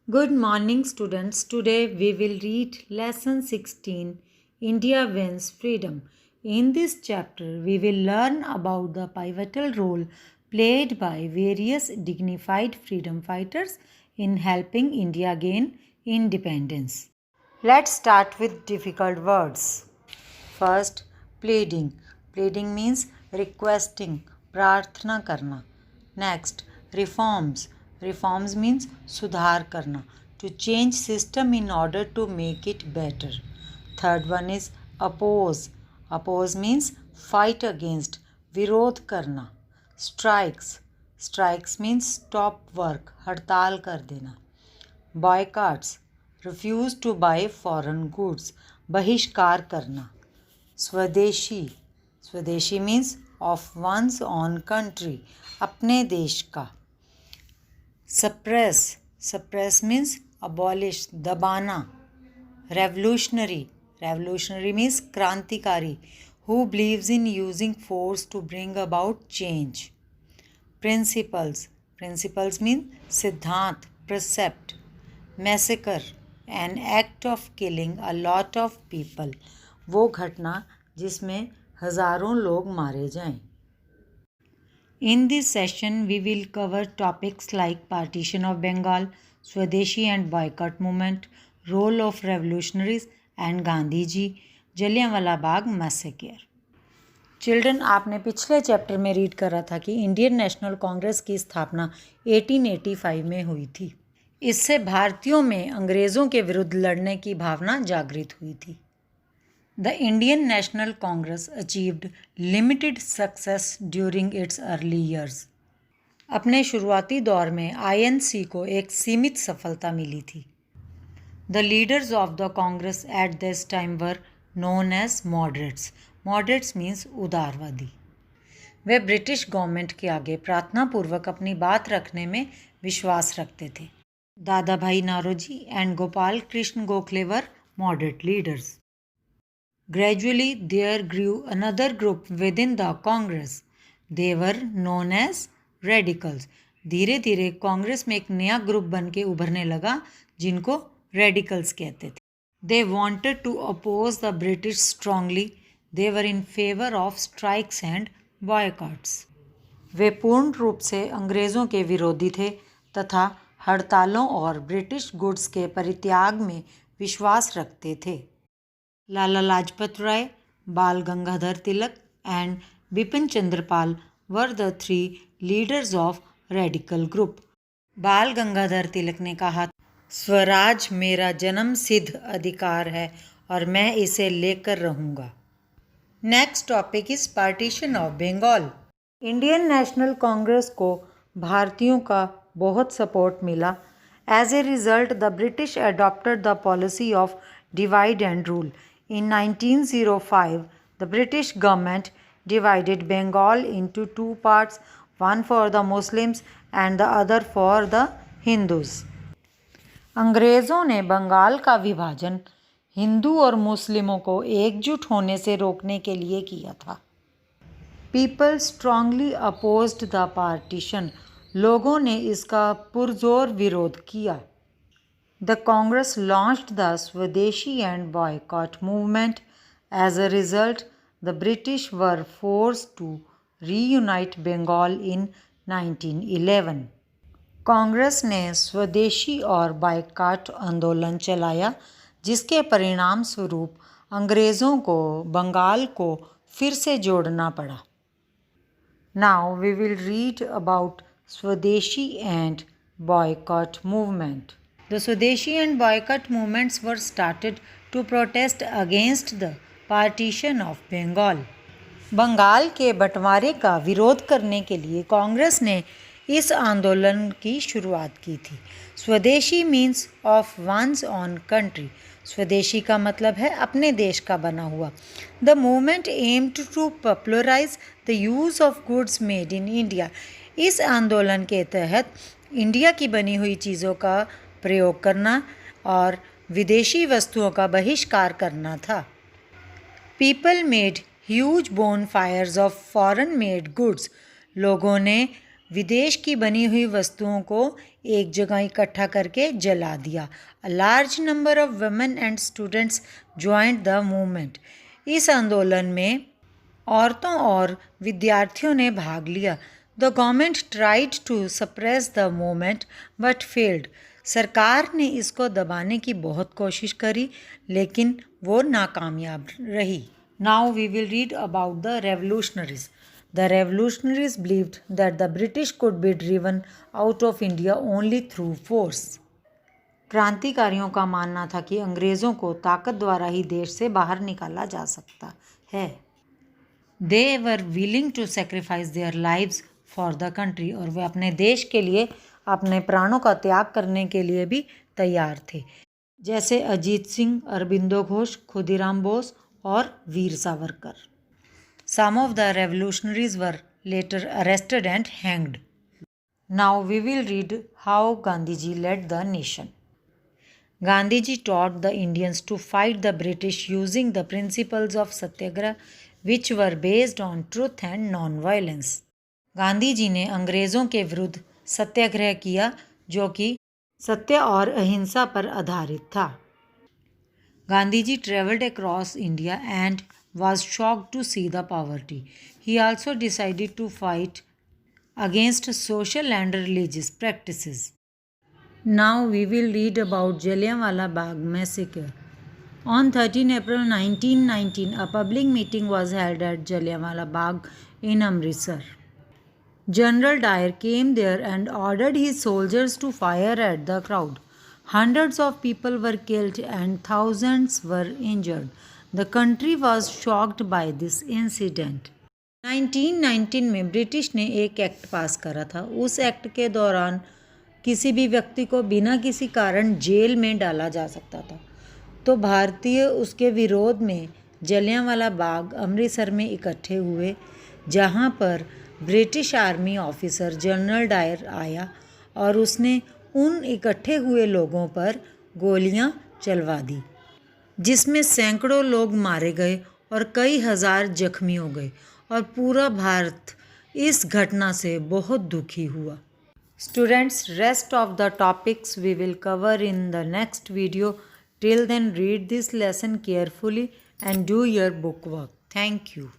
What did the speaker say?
Good morning, students. Today we will read Lesson 16 India Wins Freedom. In this chapter, we will learn about the pivotal role played by various dignified freedom fighters in helping India gain independence. Let's start with difficult words. First, pleading. Pleading means requesting, प्रार्थना करना. Next, reforms. Reforms means सुधार करना, to change system in order to make it better. Third one is oppose. Oppose means fight against, विरोध करना. Strikes. Strikes means stop work, हड़ताल कर देना. Boycotts. Refuse to buy foreign goods, बहिष्कार करना. Swadeshi. Swadeshi means of one's own country, अपने देश का. सप्रेस. सप्रेस मीन्स अबॉलिश, दबाना. रेवोल्यूशनरी. रेवोल्यूशनरी मीन्स क्रांतिकारी, who believes in using force to bring about change. Principles. Principles mean सिद्धांत, precept. Massacre. An act of killing a lot of people, वो घटना जिसमें हज़ारों लोग मारे जाएं. In this session, we will cover topics like partition of Bengal, Swadeshi and boycott movement, role of revolutionaries and Gandhi ji, Jallianwala Bagh massacre. Children, आपने पिछले chapter में रीड करा था कि इंडियन नेशनल कांग्रेस की स्थापना 1885 में हुई थी. इससे भारतीयों में अंग्रेज़ों के विरुद्ध लड़ने की भावना जागृत हुई थी. The Indian National Congress achieved limited success during its early years. अपने शुरुआती दौर में INC को एक सीमित सफलता मिली थी. The leaders of the Congress at this time were known as moderates. Moderates means उदारवादी. वे ब्रिटिश गवर्नमेंट के आगे प्रार्थनापूर्वक अपनी बात रखने में विश्वास रखते थे. दादा भाई Naoroji and Gopal Krishna Gokhale were moderate leaders. Gradually, there grew another group within the Congress. They were known as radicals. धीरे धीरे कांग्रेस में एक नया ग्रुप बन के उभरने लगा जिनको रेडिकल्स कहते थे. They wanted to oppose the British strongly. They were in favor of strikes and boycotts. वे पूर्ण रूप से अंग्रेज़ों के विरोधी थे तथा हड़तालों और ब्रिटिश गुड्स के परित्याग में विश्वास रखते थे. लाला लाजपत राय, बाल Gangadhar Tilak and Bipin Chandrapal were the three leaders of radical group. बाल गंगाधर तिलक ने कहा, स्वराज मेरा जन्म सिद्ध अधिकार है और मैं इसे लेकर रहूँगा. Next topic is partition of Bengal. Indian National Congress को भारतीयों का बहुत सपोर्ट मिला. As a result the British adopted the policy of divide and rule. In 1905, the British government divided Bengal into two parts, one for the Muslims and the other for the Hindus. अंग्रेज़ों ने बंगाल का विभाजन हिंदू और मुस्लिमों को एकजुट होने से रोकने के लिए किया था. People strongly opposed the partition. लोगों ने इसका पुरजोर विरोध किया. The Congress launched the Swadeshi and boycott movement. As a result, the British were forced to reunite Bengal in 1911. Congress ने स्वदेशी और बायकॉट आंदोलन चलाया जिसके परिणाम स्वरूप अंग्रेज़ों को बंगाल को फिर से जोड़ना पड़ा. Now we will read about Swadeshi and boycott movement. The Swadeshi and boycott movements were started to protest against the partition of Bengal. Bengal के बंटवारे का विरोध करने के लिए कांग्रेस ने इस आंदोलन की शुरुआत की थी. Swadeshi means of one's own country. Swadeshi का मतलब है अपने देश का बना हुआ. The movement aimed to popularise the use of goods made in India. इस आंदोलन के तहत इंडिया की बनी हुई चीज़ों का प्रयोग करना और विदेशी वस्तुओं का बहिष्कार करना था. People made huge bonfires of foreign made goods. लोगों ने विदेश की बनी हुई वस्तुओं को एक जगह इकट्ठा करके जला दिया। A large number of women and students joined the movement. इस आंदोलन में औरतों और विद्यार्थियों ने भाग लिया। The government tried to suppress the movement but failed. सरकार ने इसको दबाने की बहुत कोशिश करी लेकिन वो नाकामयाब रही। Now we will read about the revolutionaries. The revolutionaries believed that the British could be driven out of India only through force. क्रांतिकारियों का मानना था कि अंग्रेज़ों को ताकत द्वारा ही देश से बाहर निकाला जा सकता है। They were willing to sacrifice their lives for the country. और वे अपने देश के लिए अपने प्राणों का त्याग करने के लिए भी तैयार थे, जैसे अजीत सिंह, अरबिंदो घोष, खुदीराम बोस और Veer Savarkar. Some of the revolutionaries were later arrested and hanged. Now we will read how Gandhiji led the nation. Gandhiji taught the Indians to fight the British using the principles of Satyagraha, which were based on truth and non-violence. Gandhi ji ने अंग्रेज़ों के विरुद्ध सत्याग्रह किया जो कि सत्य और अहिंसा पर आधारित था। Gandhi ji traveled across India and was shocked to see the poverty. He also decided to fight against social and religious practices. Now we will read about Jallianwala Bagh massacre. On 13 April 1919, a public meeting was held at Jallianwala Bagh in Amritsar. General Dyer came there and ordered his soldiers to fire at the crowd. Hundreds of people were killed and thousands were injured. The country was shocked by this incident. 1919 में British ने एक act पास करा था। उस act के दौरान किसी भी व्यक्ति को बिना किसी कारण जेल में डाला जा सकता था। तो भारतीय उसके विरोध में जलियांवाला बाग अमृतसर में इकट्ठे हुए, जहां पर British army officer General Dyer आया और उसने उन इकट्ठे हुए लोगों पर गोलियां चलवा दी, जिसमें सैकड़ों लोग मारे गए और कई हजार जख्मी हो गए और पूरा भारत इस घटना से बहुत दुखी हुआ। Students, rest of the topics we will cover in the next video. Till then, read this lesson carefully and do your book work. Thank you.